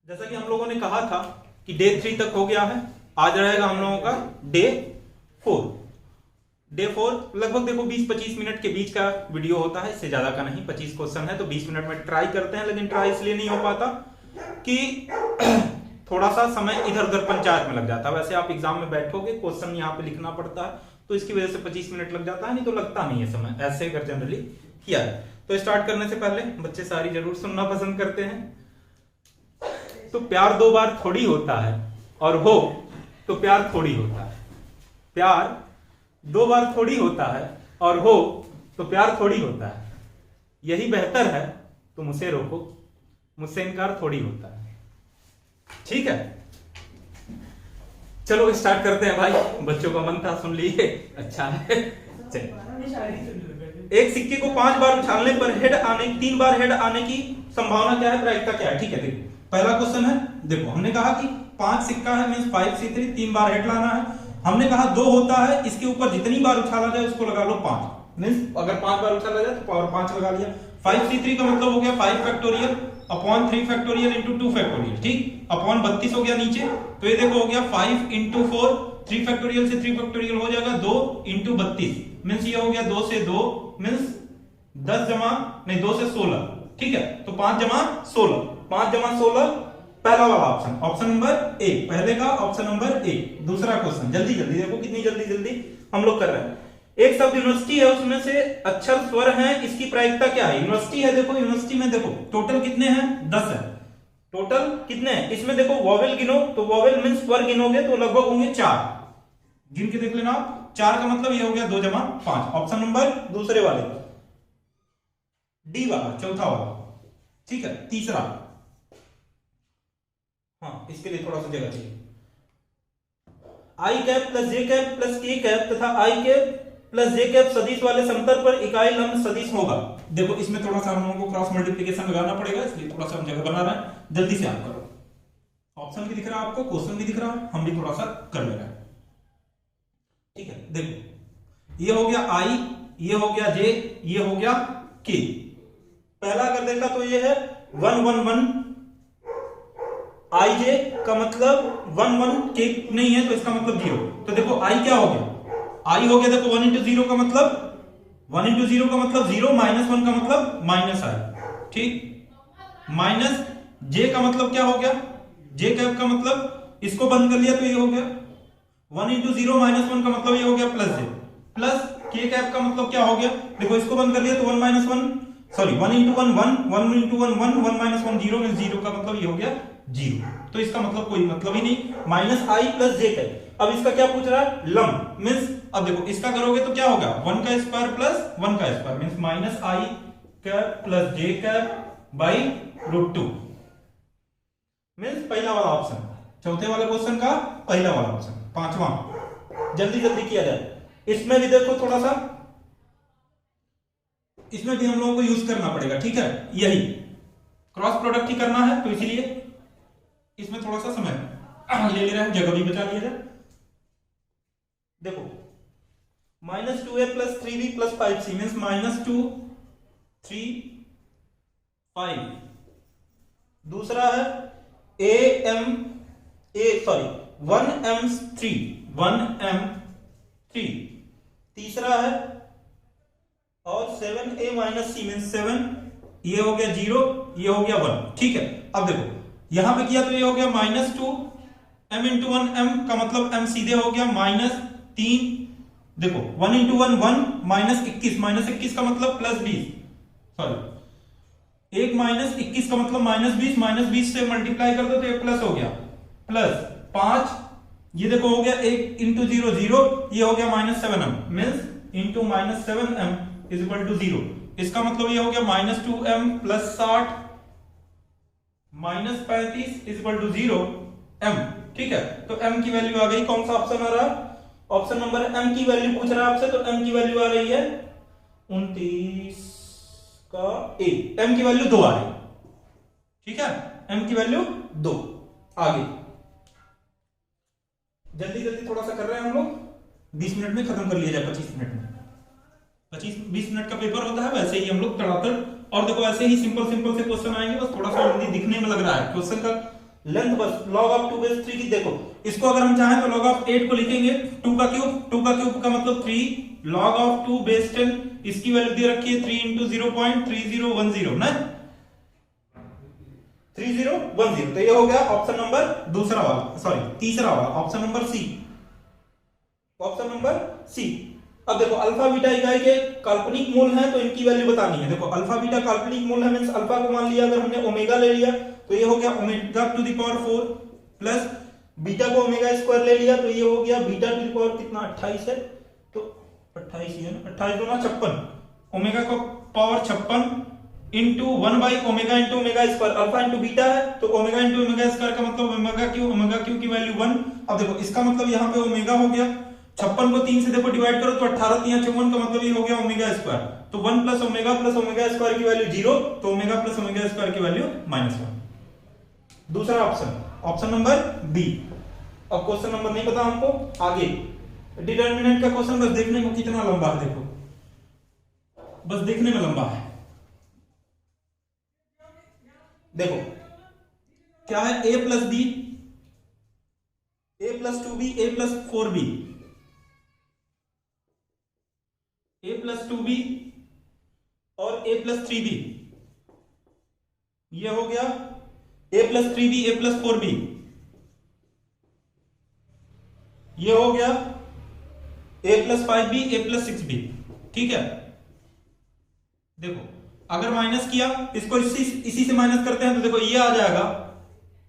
जैसा कि हम लोगों ने कहा था कि डे 3 तक हो गया है। आज रहेगा हम लोगों का डे 4। डे 4 लगभग देखो 20-25 मिनट के बीच का वीडियो होता है, इससे ज्यादा का नहीं। 25 क्वेश्चन है तो 20 मिनट में ट्राई करते हैं, लेकिन ट्राई इसलिए नहीं हो पाता कि थोड़ा सा समय इधर उधर पंचायत में लग जाता है। वैसे आप एग्जाम में बैठोगे, क्वेश्चन यहाँ पे लिखना पड़ता है, तो इसकी वजह से 25 मिनट लग जाता है, नहीं तो लगता नहीं है समय, ऐसे अगर जनरली किया है। तो स्टार्ट करने से पहले बच्चे सारी जरूर सुनना पसंद करते हैं। तो प्यार दो बार थोड़ी होता है, और हो तो प्यार थोड़ी होता है। प्यार दो बार थोड़ी होता है, और हो तो प्यार थोड़ी होता है। यही बेहतर है तुम उसे रोको, मुझसे इनकार थोड़ी होता है। ठीक है, चलो स्टार्ट करते हैं भाई। बच्चों का मन था, सुन लिए, अच्छा है। एक सिक्के को 5 बार उछालने पर हेड आने 3 बार हेड आने की संभावना क्या है, प्रायिकता क्या है? ठीक है, देखो पहला क्वेश्चन है। देखो हमने कहा कि 5 सिक्का है, मींस 5c3, 3 बार हेड लाना है। हमने कहा 2 होता है, इसके ऊपर जितनी बार उछाला जाए उसको लगा लो 5, मींस अगर 5 बार उछाला जाए तो पावर 5 लगा लिया। 5c3 का मतलब हो गया 5 factorial upon 3 factorial into 2 factorial, ठीक, अपॉन 32 हो गया नीचे। तो ये देखो हो गया 5 इंटू 4, 3 फैक्टोरियल से 3 फैक्टोरियल हो जाएगा 2 इंटू 32, मींस ये हो गया 2 से 2, मींस 10 जमा नहीं 2 से 16, ठीक है। तो 5 जमा 16, 5 जमा 16 पहला वाला ऑप्शन, ऑप्शन नंबर ए, पहले का ऑप्शन नंबर ए। दूसरा क्वेश्चन, जल्दी जल्दी देखो कितनी जल्दी जल्दी हम लोग कर रहे हैं। एक शब्द यूनिवर्सिटी है, उसमें से अक्षर स्वर हैं, इसकी प्रायिकता क्या है? यूनिवर्सिटी है, देखो यूनिवर्सिटी में देखो टोटल कितने हैं, 10 है। टोटल कितने हैं इसमें? देखो वॉवेल गिनो, तो वॉवेल मींस स्वर गिनोगे तो लगभग होंगे 4, गिन के देख लेना आप। 4 का मतलब ये हो गया 2 जमा 5, ऑप्शन नंबर दूसरे वाले डी वाला, चौथा वाला, ठीक है। तीसरा, हाँ इसके लिए थोड़ा सा जगह चाहिए। आई कैप प्लस जे कैप प्लस के कैप तथा आई कैप प्लस जे कैप सदिश वाले समतल पर इकाई लंब सदिश होगा। देखो इसमें थोड़ा सा हम लोगों को क्रॉस मल्टीप्लिकेशन लगाना पड़ेगा, इसलिए थोड़ा सा हम जगह बना रहे हैं। जल्दी से आप करो, ऑप्शन भी दिख रहा है आपको, क्वेश्चन भी दिख रहा है, हम भी थोड़ा सा कर ले रहे हैं, ठीक है। देखो ये हो गया आई, ये हो गया जे, ये हो गया के। पहला अगर देखा तो ये है 1 1 1 आई जे का मतलब 1 1 के नहीं है, तो इसका मतलब 0। तो देखो आई क्या हो गया, आई हो गया देखो 1 इंटू 0 का मतलब 1 इंटू 0 का मतलब 0, माइनस 1 का मतलब माइनस आई, ठीक। माइनस जे का मतलब क्या हो गया, जे कैप का मतलब इसको बंद कर लिया तो ये हो गया 1 इंटू 0 माइनस 1 का मतलब ये हो गया प्लस जे, प्लस के कैप का मतलब क्या हो गया, देखो इसको बंद कर लिया तो 1 minus 1, sorry 1 into 1 1, 1 into 1 1, 1 minus 1 0, means 0 का मतलब ये हो गया 0। तो इसका मतलब कोई मतलब ही नहीं, माइनस आई प्लस जे कैप। अब इसका क्या पूछ रहा है, लंब, मींस अब देखो इसका करोगे तो क्या होगा 1 का स्क्वायर प्लस 1 का square, means minus I cap plus J cap by √2, means पहला वाला ऑप्शन, चौथे वाले क्वेश्चन का पहला वाला ऑप्शन। पांचवा, जल्दी जल्दी किया जाए। इसमें भी देखो थोड़ा सा, इसमें भी हम लोगों को यूज करना पड़ेगा, ठीक है। यही क्रॉस प्रोडक्ट ही करना है, तो इसीलिए इसमें थोड़ा सा समय ले रहे हैं, जगह भी बचा लिया जाए। देखो -2a plus 3b plus 5c, means -2 3 5। दूसरा है 1m3। तीसरा है और 7a माइनस c, मीन्स 7, ये हो गया 0, ये हो गया 1, ठीक है। अब देखो यहां पे किया तो ये हो गया -2 m इंटू 1 m का मतलब m सीधे हो गया -3। देखो 1 इंटू 1 1, -21, -21 का मतलब +20, सॉरी 1 -21 का मतलब -20, -20 से मल्टीप्लाई कर दो तो ये प्लस हो गया, प्लस 5, ये देखो हो गया 1 इंटू 0 0, ये हो गया -7m, means into -7m is equal to 0। इसका मतलब ये हो गया -2m plus 60 -35 is equal to 0m, ठीक है। तो m की वैल्यू आ गई, कौन सा ऑप्शन आ रहा है, ऑप्शन नंबर m की वैल्यू पूछ रहा है आपसे, तो m की वैल्यू आ रही है 29 का a, m की वैल्यू 2 आ रही, ठीक है, m की वैल्यू 2। आगे जल्दी जल्दी थोड़ा सा कर रहे हैं हम लोग, 20 मिनट में खत्म कर लिया जाए, 25 मिनट में, 25-20 मिनट का पेपर होता है, वैसे ही हम लोग तड़ातड़ और देखो ऐसे ही सिंपल सिंपल से क्वेश्चन आएंगे, बस थोड़ा सा हिंदी दिखने में लग रहा है क्वेश्चन का लेंथ बस log ऑफ 2 बेस 3 की। देखो इसको अगर हम चाहें तो log ऑफ 8 को लिखेंगे 2 का क्यूब का मतलब 3 log ऑफ 2 बेस 10, इसकी वैल्यू दे रखी है 3 इंटू 0.3010 ना 3010। तो ये हो गया ऑप्शन नंबर तीसरा वाला option number C. Option number C. अब देखो अल्फा बीटा इकाई के काल्पनिक मूल हैं तो इनकी वैल्यू बतानी है। देखो अल्फा बीटा काल्पनिक मूल है मींस अल्फा को मान लिया, अगर हमने ओमेगा ले लिया तो ये हो गया omega to the power 4 plus beta को ओमेगा स्क्वायर ले लिया तो ये हो गया बीटा टू द पावर कितना 28 है, तो 28 ही है ना, 28 दूना 56, ओमेगा को power 56 into 1 by omega into omega square. Alpha into beta है तो ओमेगा इंटू ओमेगा स्क्वायर का मतलब ओमेगा क्यू की वैल्यू 1। अब देखो इसका मतलब यहाँ पे ओमेगा हो गया 56 को 3 से देखो डिवाइड करो तो 18 3 54 का मतलब ये हो गया ओमेगा स्क्वायर। तो 1 प्लस ओमेगा स्क्वायर की वैल्यू 0, तो ओमेगा प्लस ओमेगा स्क्वायर की वैल्यू -1। दूसरा ऑप्शन नंबर बी। अब क्वेश्चन नंबर नहीं पता हमको, आगे डिटरमिनेंट का क्वेश्चन बस देखने में कितना लंबा है, देखो बस देखने में लंबा है। देखो क्या है a plus B, a plus 2b, a plus 4b, a plus 2b और a प्लस 3b। ये हो गया a plus 3b, a plus 4b। ये हो गया a plus 5b, a plus 6b। ठीक है, देखो अगर माइनस किया इसको इसी से माइनस करते हैं तो देखो ये आ जाएगा,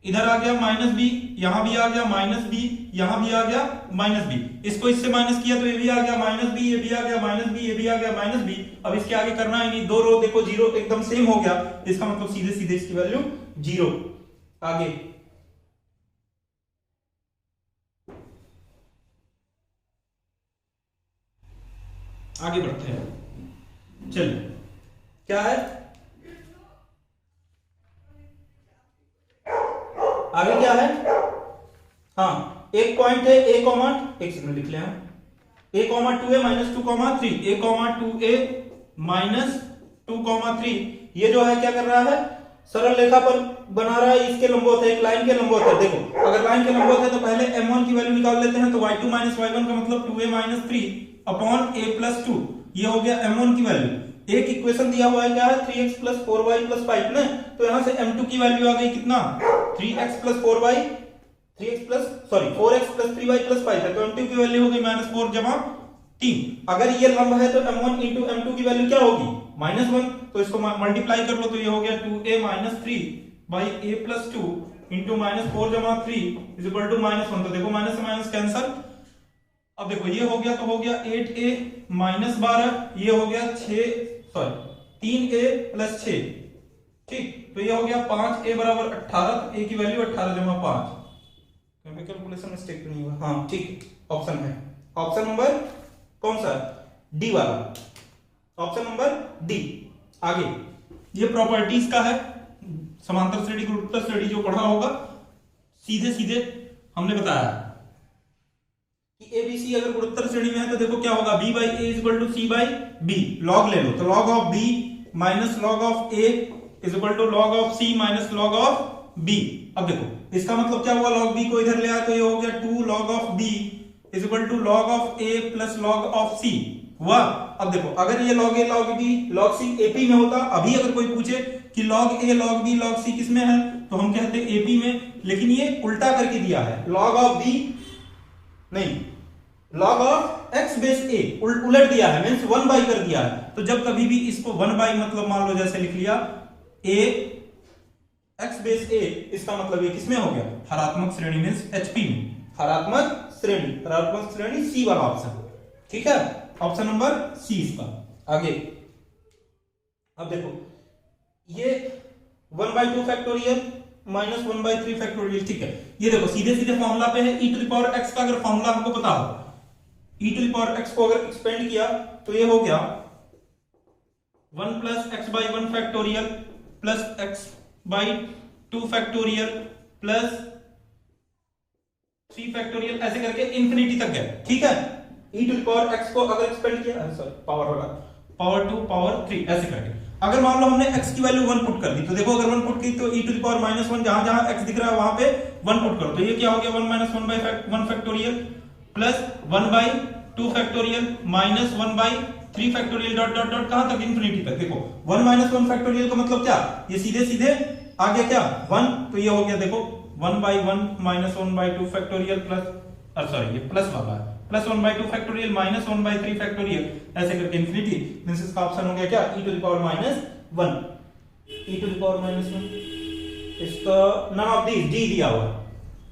इधर आ गया माइनस बी, यहां भी आ गया माइनस बी, यहां भी आ गया माइनस बी। इसको इससे माइनस किया तो ये भी आ गया माइनस बी, ये भी आ गया माइनस बी, ये भी आ गया माइनस बी। अब इसके आगे करना ही नहीं, दो रो देखो जीरो एकदम सेम हो गया, इसका मतलब सीधे सीधे इसकी वैल्यू 0। आगे बढ़ते हैं, चलिए क्या है आगे क्या है। हाँ एक पॉइंट है a कॉमा, एक सेकंड लिख ले हम, a comma 2a minus 2,3, a comma 2a minus 2,3। ये जो है क्या कर रहा है, सरल रेखा पर बना रहा है, इसके लंबवत है, एक लाइन के लंबवत है। देखो अगर लाइन के लंबवत है तो पहले m1 की वैल्यू निकाल लेते हैं, तो y2 माइनस y1 का मतलब 2a minus 3 upon a plus 2। ये हो गया m1 की वैल्यू। एक इक्वेशन दिया हुआ है क्या है 3x प्लस 4y प्लस 5 ना, तो यहां से m2 की वैल्यू आ गई कितना 3x plus 4y, 4x plus 3y plus 5 है, तो m2 की वैल्यू हो गई -4 जमा 3। अगर ये लंब है तो m1 इंटू m2 की वैल्यू क्या होगी -1, तो इसको मल्टीप्लाई कर लो तो ये हो गया 2a minus 3 by a plus 2 into -4 जमा 3 इज इक्वल टू -1। तो देखो माइनस से माइनस कैंसल। अब देखो ये हो गया तो हो गया 8a माइनस 12, ये हो गया 3a प्लस 6। ठीक, तो ये हो गया 5a बराबर 18, तो a की वैल्यू 18 जमा 5। कैलकुलेशन मिस्टेक नहीं हुआ, हाँ ठीक ऑप्शन है। ऑप्शन नंबर कौन सा डी वाला, ऑप्शन नंबर डी। आगे ये प्रॉपर्टीज का है, समांतर श्रेणी गुरुत्तर श्रेणी जो पढ़ा होगा, सीधे सीधे हमने बताया कि ABC अगर गुरुत्तर श्रेणी में है तो देखो क्या होगा b by a is equal to c by b। Log ले लो तो log of b minus log of a is equal to log of c minus log of b। अब देखो इसका मतलब क्या हुआ, log b को इधर ले आया तो ये हो गया 2 log of b is equal to log of a plus log of c हुआ। अब देखो अगर ये log a log b log c AP में होता, अभी अगर कोई पूछे कि log a log b log c किस में है तो हम कहते AP में, लेकिन ये उल्टा करके दिया है, log ऑफ b नहीं log of x base a उलट दिया है, मींस 1 बाई कर दिया है। तो जब कभी भी इसको 1 बाई मतलब मान लो जैसे लिख लिया a x बेस a, इसका मतलब ये किसमें हो गया हरात्मक श्रेणी मींस HP में, हरात्मक श्रेणी C वाला ऑप्शन। ठीक है, ऑप्शन नंबर C इसका। आगे अब देखो ये 1/2 फैक्टोरियल माइनस 1/3 फैक्टोरियल। ठीक है, ये देखो सीधे सीधे फॉर्मूला पे है, e to the power x का अगर फॉर्मूला हमको पता हो, e to the power x को अगर एक्सपेंड किया तो ये हो गया 1 plus x by 1 factorial plus x by 2 factorial plus 3 factorial, ऐसे करके इंफिनिटी तक गए। ठीक है, e to the power x को अगर एक्सपेंड किया, सॉरी पावर होगा पावर 2 पावर 3 ऐसे करके। अगर मान लो हमने x की वैल्यू 1 पुट कर दी, तो देखो अगर 1 पुट की तो e टू द पावर -1 जहां जहां x दिख रहा है वहां पे 1 पुट करो, तो ये क्या हो गया 1 - 1 by 1 factorial plus 1 by 2 factorial minus 1 by 3 factorial dot dot dot कहां तक, इंफिनिटी तक। देखो 1 - 1 फैक्टोरियल का मतलब क्या, ये सीधे सीधे आ गया क्या 1, तो ये हो गया देखो 1 by 1 minus 1 by 2 factorial plus sorry ये प्लस वाला है, plus 1 by 2 factorial minus 1 by 3 factorial, ऐसे करके इंफिनिटी। मींस इसका ऑप्शन हो गया क्या e to the power -1, e to the power -1। इसका नन ऑफ दीस डी दिया हुआ है,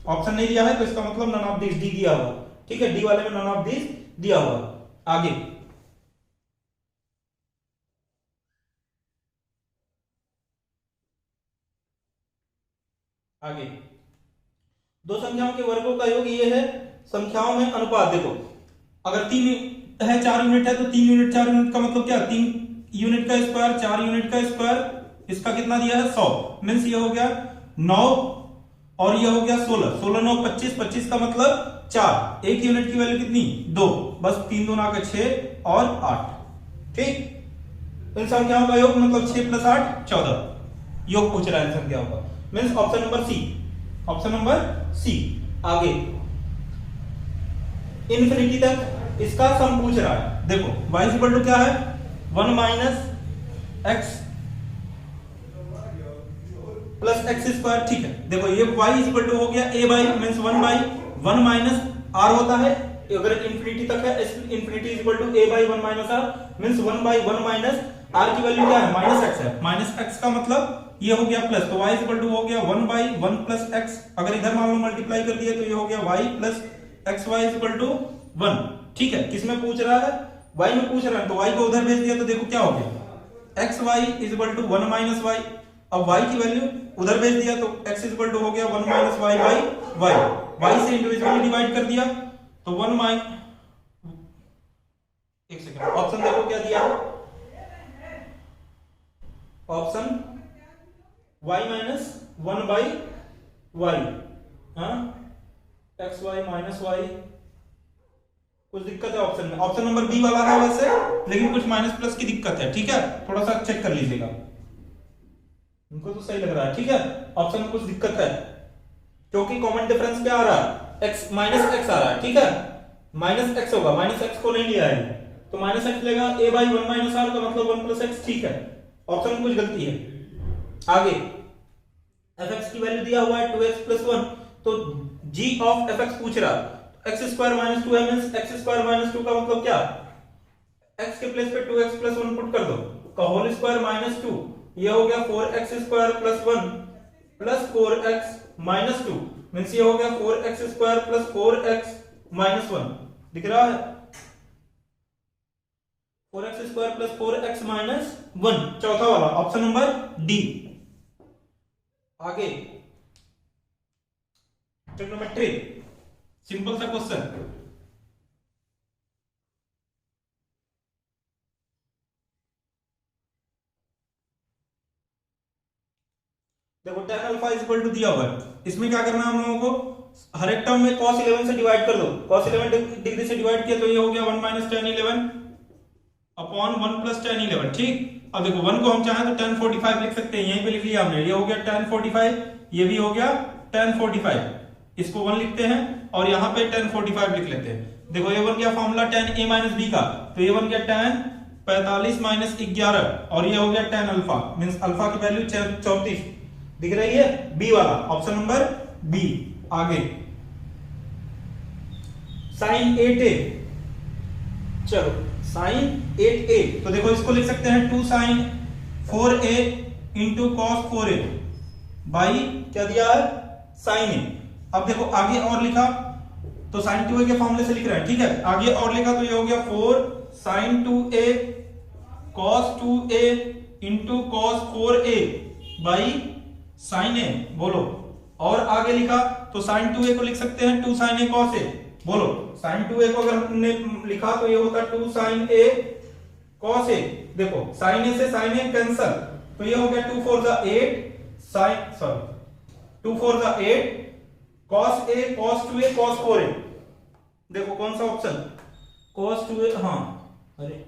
ऑप्शन नहीं दिया है तो इसका मतलब नन ऑफ दीस डी दिया हुआ, ठीक है, डी वाले में नन ऑफ दीस दिया हुआ। आगे आगे दो संख्याओं के वर्गों का योग ये है, संख्याओं में अनुपात। देखो अगर 3 है 4 यूनिट है तो 3 यूनिट 4 यूनिट का मतलब क्या, 3 यूनिट का स्क्वायर 4 यूनिट का स्क्वायर, इसका कितना दिया है 100, मींस ये हो गया 9 और ये हो गया 16, 16 9 25, 25 का मतलब 4, एक यूनिट की वैल्यू कितनी 2, बस 3 2 9 6 और 8, ठीक। इन संख्याओं का योग मतलब 6 + 8 14, योग पूछ रहा है इन संख्याओं का, means option number C, option number C. आगे इंफिनिटी तक इसका सम पूछ रहा है। देखो y इक्वल टू क्या है 1 - x प्लस x स्क्वायर, ठीक है। देखो ये y इक्वल टू हो गया a by means 1 by 1 minus r होता है, अगर इंफिनिटी तक है infinity equal to a by 1 minus r means 1 by 1 minus r की वैल्यू क्या है -x है, -x का मतलब ये हो गया प्लस, तो y इक्वल टू हो गया 1 बाई 1 प्लस x, अगर इधर मान लो मल्टीप्लाई कर दिया तो ये हो गया y plus xy equal to 1, ठीक है। किसमें पूछ रहा है y में पूछ रहा है, तो y को उधर भेज दिया तो देखो क्या हो गया xy equal to 1 minus y, अब y की वैल्यू उधर भेज दिया तो x इक्वल टू हो गया 1 minus y by y, y से इंडिविजुअली डिवाइड कर दिया तो 1 माइन, एक सेकंड, ऑप्शन देखो क्या दिया है, option y minus 1 by y, हाँ एक्स वाई माइनस वाई, कुछ दिक्कत है ऑप्शन में, ऑप्शन नंबर बी वाला है वैसे, लेकिन कुछ माइनस प्लस की दिक्कत है, ठीक है, थोड़ा सा चेक कर लीजिएगा, उनको तो सही लग रहा है, ठीक है। ऑप्शन में कुछ दिक्कत है क्योंकि कॉमन डिफरेंस क्या आ रहा है x माइनस एक्स आ रहा है, ठीक है, माइनस एक्स होगा, माइनस एक्स को नहीं लिया है तो माइनस एक्स लेगा, a बाई 1 माइनस आर का मतलब 1 प्लस एक्स, ठीक है, ऑप्शन में कुछ गलती है। आगे fx की वैल्यू दिया हुआ है 2x प्लस 1, तो g ऑफ fx पूछ रहा है, x स्क्वायर माइनस 2 है मींस x स्क्वायर माइनस 2 का मतलब क्या, x के प्लेस पे 2x प्लस 1 पुट कर दो, का होल स्क्वायर माइनस 2, ये हो गया 4x square plus 1 plus 4x minus 2, means ये हो गया 4x square plus 4x minus 1, दिख रहा है 4x square plus 4x minus 1, चौथा वाला ऑप्शन नंबर डी। आगे ट्रिग्नोमेट्री, सिंपल सा क्वेश्चन, देखो tan अल्फा इक्वल टू दिया हुआ है, इसमें क्या करना है हम लोगों को, हर एक टर्म में cos 11 से डिवाइड कर दो, cos 11 डिग्री से डिवाइड किया तो ये हो गया 1 minus tan 11 upon 1 plus tan 11, ठीक। अब देखो 1 को हम चाहें तो tan 45 लिख सकते हैं, यहीं पे लिख लिया हमने, ये हो गया tan 45, ये भी हो गया tan 45, इसको 1 लिखते हैं और यहाँ पे tan 45 लिख लेते हैं। देखो ये बन गया formula tan a minus b का, तो ये बन गया tan 45 माइनस 11 और ये हो गया tan अल्फा, मींस अल्फा की वैल्यू 34 दिख रही है, बी वाला ऑप्शन नंबर बी। आगे साइन 8a, चलो साइन 8a, तो देखो इसको लिख सकते हैं 2 sign 4a into cos 4a by क्या दिया है साइन a। अब देखो आगे और लिखा तो साइन 2a के फॉर्मूले से लिख रहे हैं, ठीक है, आगे और लिखा तो ये हो गया 4 sine 2a cos 2a into cos 4a by sine A, बोलो, और आगे लिखा तो साइन 2a को लिख सकते हैं 2 साइन a कॉस a, बोलो, साइन 2a को अगर हमने लिखा तो ये होता 2 साइन a कॉस a, देखो साइन a से साइन a कैंसल, तो ये हो गया 2 4 जा 8 साइन, सॉरी 2 4 जा 8 cos a cos 2a cos 4a, देखो कौन सा ऑप्शन कॉस 2a, हाँ अरे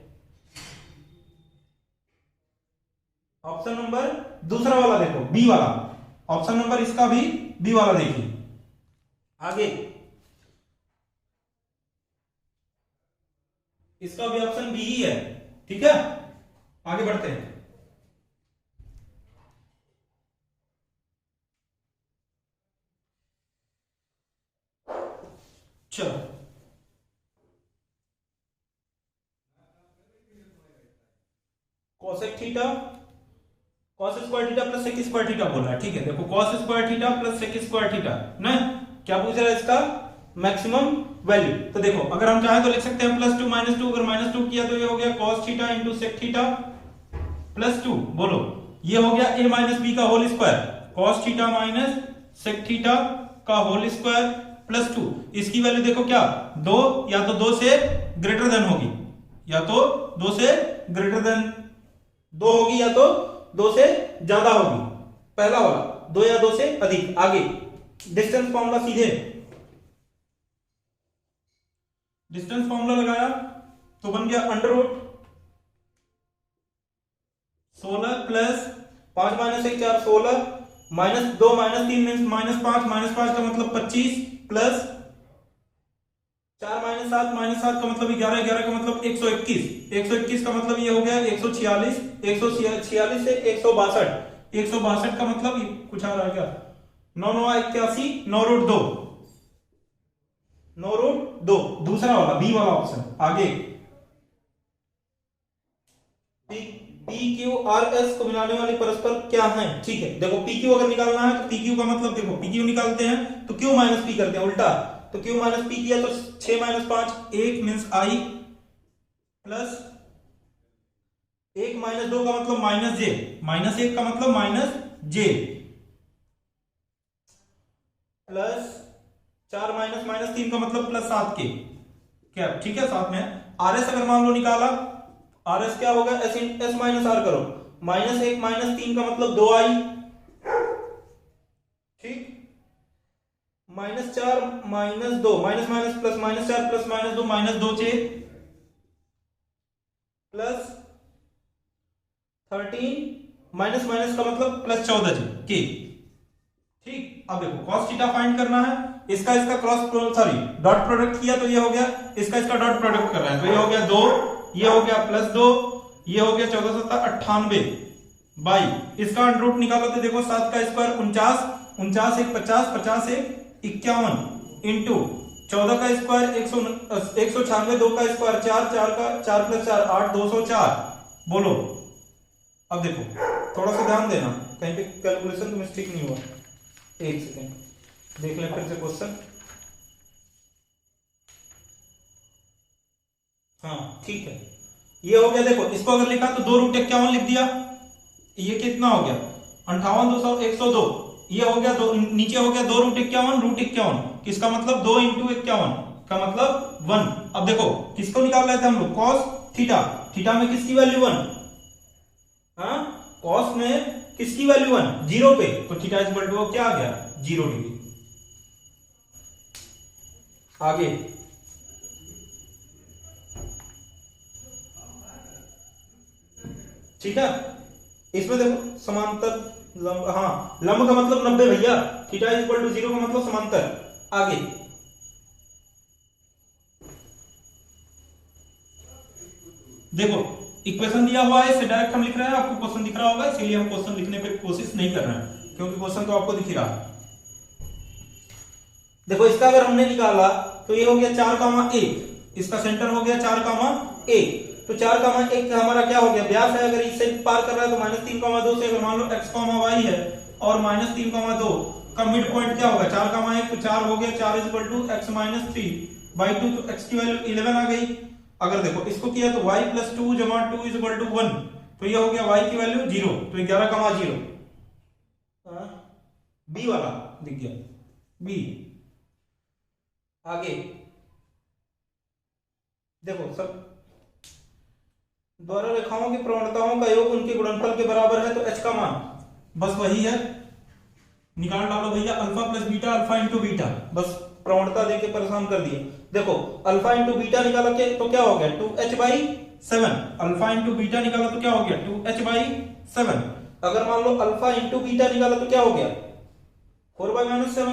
ऑप्शन नंबर दूसरा वाला देखो, बी वाला, ऑप्शन नंबर इसका भी बी वाला देखिए। आगे इसका भी ऑप्शन बी ही है, ठीक है। आगे बढ़ते हैं। चलो cosec theta cos square theta plus sec square theta बोल रहा है, ठीक है। देखो cos square theta plus sec square theta ना, क्या पूछ रहा है इसका मैक्सिमम वैल्यू। तो देखो अगर हम चाहें तो लिख सकते हैं +2 -2, अगर -2 किया तो ये हो गया cos theta into sec theta plus 2, बोलो ये हो गया a माइनस बी का whole square, cos theta minus sec theta का होल स्क्वायर प्लस 2। इसकी वैल्यू देखो क्या 2, या तो 2 से ग्रेटर देन होगी, या तो 2 से ग्रेटर देन 2 होगी, या तो 2 से ज्यादा होगी, पहला वाला 2 या 2 से अधिक। आगे डिस्टेंस फॉर्मूला, सीधे डिस्टेंस फॉर्मूला लगाया तो बन गया √ 16 plus 5 minus 1 4 16 minus 2 minus 3 means -5, -5 का मतलब 25 प्लस 4 माइनस 7 का मतलब 11, 11 का मतलब 121, 121 का मतलब ये हो गया 146, 146 से 162, 162 का मतलब कुछ आ रहा है क्या 9 9 81, 9√2, 9√2, दूसरा वाला बी वाला ऑप्शन। आगे PQRS को मिलाने वाली परस्पर क्या है, ठीक है। देखो PQ अगर निकालना है तो PQ का मतलब देखो PQ निकालते हैं तो Q माइनस P करते हैं उल्टा, तो Q माइनस P किया तो 6 minus 5 1 means I plus 1 minus 2 का मतलब माइनस J, माइनस 1 का मतलब minus J plus 4 minus minus 3 का मतलब प्लस 7 के क्या, ठीक है। साथ में RS अगर मान लो निकाला, RS क्या होगा S माइनस R करो, -1 -3 का मतलब 2I, ठीक, -4 -2 minus minus plus -4 plus -2 -2J plus 13 minus minus का मतलब प्लस 14J के, ठीक। अब देखो cos थीटा फाइंड करना है, इसका क्रॉस सॉरी डॉट प्रोडक्ट किया तो ये हो गया, इसका डॉट प्रोडक्ट कर रहे हैं तो ये हो गया 2, ये हो गया +2, ये हो गया 14 7 98 बाई, इसका √ निकालो तो देखो 7 का स्क्वायर 49, 49 1 50, 50 1 51 इंटू 14 का स्क्वायर 196, 2 का स्क्वायर 4, 4 का 4 + 4 8, 204, बोलो। अब देखो थोड़ा सा ध्यान देना कहीं पे कैलकुलेशन तो मिस्टेक नहीं हुआ, एक सेकेंड देख लें फिर से क्वेश्चन। हाँ ठीक है, ये हो गया। देखो इसको अगर लिखा तो 2√51 लिख दिया, ये कितना हो गया 58 200 102, ये हो गया दो, नीचे हो गया 2√51 √51, किसका मतलब 2 × 51 का मतलब 1। अब देखो किसको निकाल रहे थे हम लोग cos थीटा, थीटा में किसकी वैल्यू 1, हाँ cos में किसकी वैल्यू 1 0 पे, तो थीटा इक्वल टू क्या आ गया 0 डिग्री। आगे ठीक है, इसमें देखो समांतर लंब, हाँ लंब का मतलब 90 भैया, थीटा इक्वल टू 0 का मतलब समांतर। आगे देखो इक्वेशन दिया हुआ है, इससे डायरेक्ट हम लिख रहे हैं, आपको क्वेश्चन दिख रहा होगा इसीलिए हम क्वेश्चन लिखने पे कोशिश नहीं कर रहे हैं क्योंकि क्वेश्चन तो आपको दिख ही रहा है। देखो इसका अगर हमने निकाला तो ये हो गया 4,1, इसका सेंटर हो गया 4,1, तो 4,1 हमारा क्या हो गया व्यास है, अगर इससे पार कर रहा है तो -3,2 से अगर मान लो x, y है और -3,2 का मिड पॉइंट क्या होगा 4,1, तो 4 हो गया, 4 = x - 3/2, तो x की वैल्यू 11 आ गई। अगर देखो इसको किया तो y + 2 = 2 = 1, तो ये हो गया y की वैल्यू 0, तो 11,0 बी वाला दिख गया बी। आगे देखो सब द्वारा रेखाओं की प्रवणताओं का योग उनके गुणनफल के बराबर है, तो h का मान बस वही है, निकाल डालो भैया अल्फा + बीटा, अल्फा × बीटा, बस प्रवणता देके परेशान कर दिया। देखो अल्फा × बीटा निकाला के तो क्या हो गया 2h/7, अल्फा × बीटा निकाला तो क्या हो गया 2h/7, अगर मान लो अल्फा इंटू बीटा निकाला तो क्या हो गया 4/-7।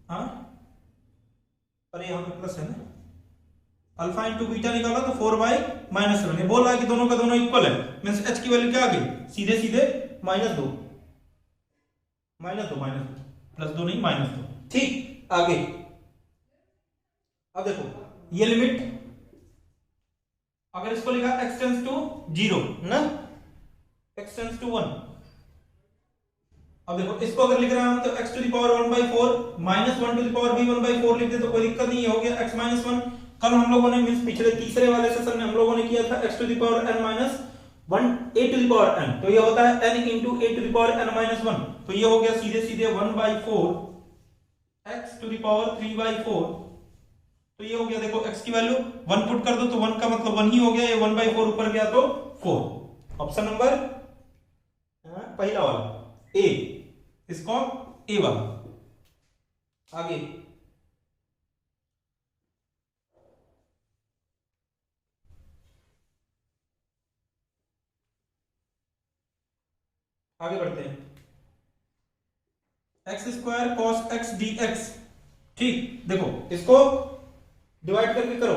हाँ अरे यहाँ पे प्लस है ना, अल्फा इंटू बीटा निकाला तो 4/-7। ये बोल रहा है कि दोनों का दोनों इक्वल है, मींस h की वैल्यू क्या आ गई सीधे सीधे -2 +2 नहीं -2। ठीक, आगे अब देखो ये लिमिट अगर इसको लिखा x टेंड्स टू 0 ना, x टेंड्स टू 1। अब देखो इसको अगर लिख रहे हैं हम तो x to the power 1/4 -1 to the power b 1/4 लिख दे तो कोई दिक्कत नहीं, हो गया x - 1। कल हम लोगों ने मींस पिछले तीसरे वाले सेशन में हम लोगों ने किया था x to the power n - 1 a to the power n, तो ये होता है n into a to the power n - 1, तो ये हो गया सीधे सीधे 1/4 x टू द पावर 3/4। तो ये हो गया, देखो x की वैल्यू 1 पुट कर दो तो 1 का मतलब 1 ही हो गया, ये 1/4 ऊपर गया तो 4। ऑप्शन नंबर पहला वाला ए, इसको ए वाला। आगे आगे बढ़ते हैं। x² cos x dx। ठीक, देखो इसको डिवाइड करके करो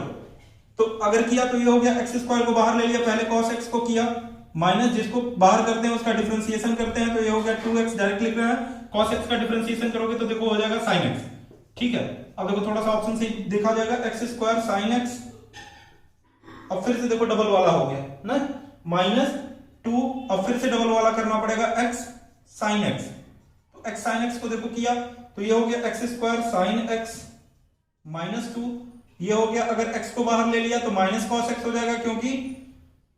तो अगर किया तो ये हो गया x² को बाहर ले लिया, पहले cos x को किया, माइनस जिसको बाहर करते हैं उसका डिफरेंशिएशन करते हैं तो ये हो गया 2x, डायरेक्ट लिख रहे हैं। cos x का डिफरेंशिएशन करोगे तो देखो हो जाएगा sin x। ठीक है, अब देखो थोड़ा सा ऑप्शन से देखा जाएगा x² sin x, अब फिर से देखो डबल वाला हो गया ना, -2, अब फिर से डबल वाला करना पड़ेगा x sin x, तो x sin x को देखो किया तो ये हो गया x² sin x -2, ये हो गया। अगर x को बाहर ले लिया तो माइनस cos x हो जाएगा, क्योंकि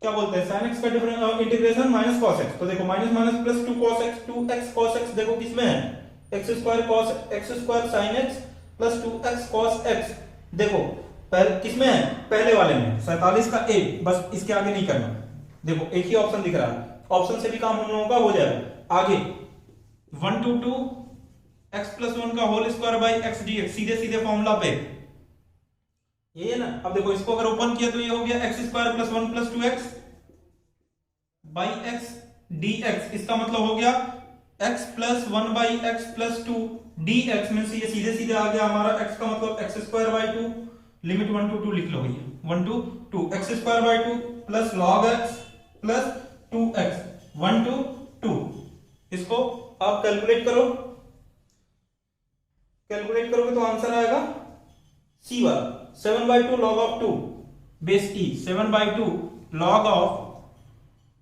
क्या बोलते हैं sin x का इंटीग्रेशन माइनस cos x, तो देखो minus minus plus 2 cos x 2x cos x, देखो किसमें है x² sin x plus 2x cos x, देखो पहले किसमें है पहले वाले में 47 का a, बस इसके आगे नहीं करना। देखो एक ही ऑप्शन दिख रहा है, ऑप्शन से भी काम हम लोगों का हो जाएगा। आगे 1 to 2 x + 1 का whole square by x dx, सीधे सीधे फॉर्मूला पे ये है ना। अब देखो इसको अगर ओपन किया तो ये हो गया x² + 1 + 2x by x dx, इसका मतलब हो गया x + 1 by x + 2 dx, means ये सीधे सीधे आ गया हमारा x का मतलब x² 2, लिमिट 1 to 2 लिख लो भैया, 1 to 2 x² 2 plus log x plus 2x 1 to 2। इसको आप कैलकुलेट करोगे तो आंसर आएगा सी वाला 7/2 log of 2 base e, 7/2 log of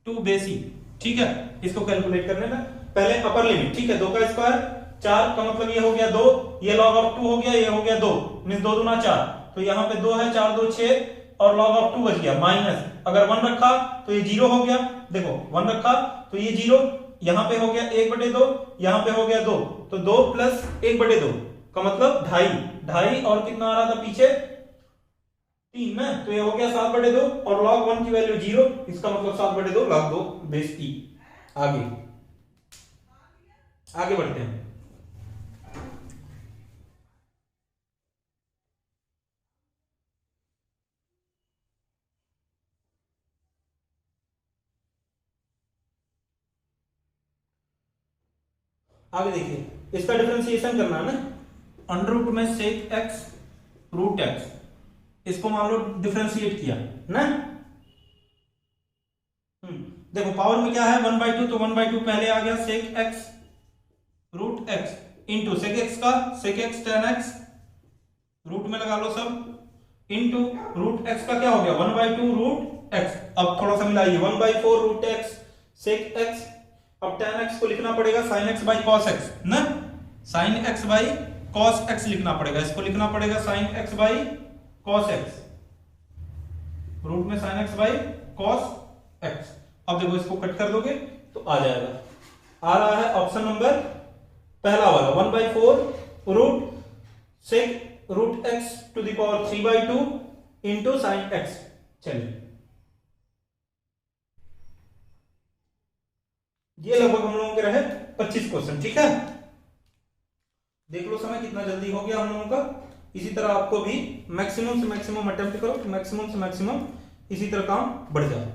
2 base e। ठीक है, इसको कैलकुलेट करने में पहले अपर लिमिट, ठीक है 2 का स्क्वायर 4 का मतलब ये हो गया 2, ये log of 2 हो गया, ये हो गया 2, मींस 2 दूना 4, तो यहाँ पे 2 है, 4 2 6 और log of 2 बच गया माइनस, अगर 1 रखा तो ये 0 हो गया, देखो 1 रखा तो ये 0, यहाँ पे हो गया 1/2, यहाँ पे हो गया 2, तो 2 + 1/2 का मतलब 2.5 और कितना आ रहा था पीछे 3 ना, तो ये हो गया 7/2 और log 1 की वैल्यू 0, इसका मतलब 7/2 log 2 बेस e। आगे बढ़ते हैं। आगे देखिए इसका डिफरेंशिएशन करना है ना, अंडर रूट में sec x रूट x, इसको मान लो डिफरेंशिएट किया ना। देखो पावर में क्या है 1/2, तो 1/2 पहले आ गया sec x root x into sec x का sec x tan x, root में लगा लो सब, इंटू रूट x का क्या हो गया 1/2 रूट x। अब थोड़ा सा मिलाइए 1/4 रूट x sec x, अब tan x को लिखना पड़ेगा sin x by cos x ना, sin x by cos x लिखना पड़ेगा, इसको लिखना पड़ेगा sin x by cos x, root में sin x by cos x। अब देखो इसको कट कर दोगे तो आ जाएगा, आ रहा है ऑप्शन नंबर पहला वाला 1/4 root sec root x to the power 3/2 into sin x। चलिए ये लगभग हम लोगों के रहे 25 क्वेश्चन, ठीक है। देख लो समय कितना जल्दी हो गया हम लोगों का। इसी तरह आपको भी मैक्सिमम से मैक्सिमम अटेम्प्ट करो, मैक्सिमम से मैक्सिमम इसी तरह काम बढ़ जाए।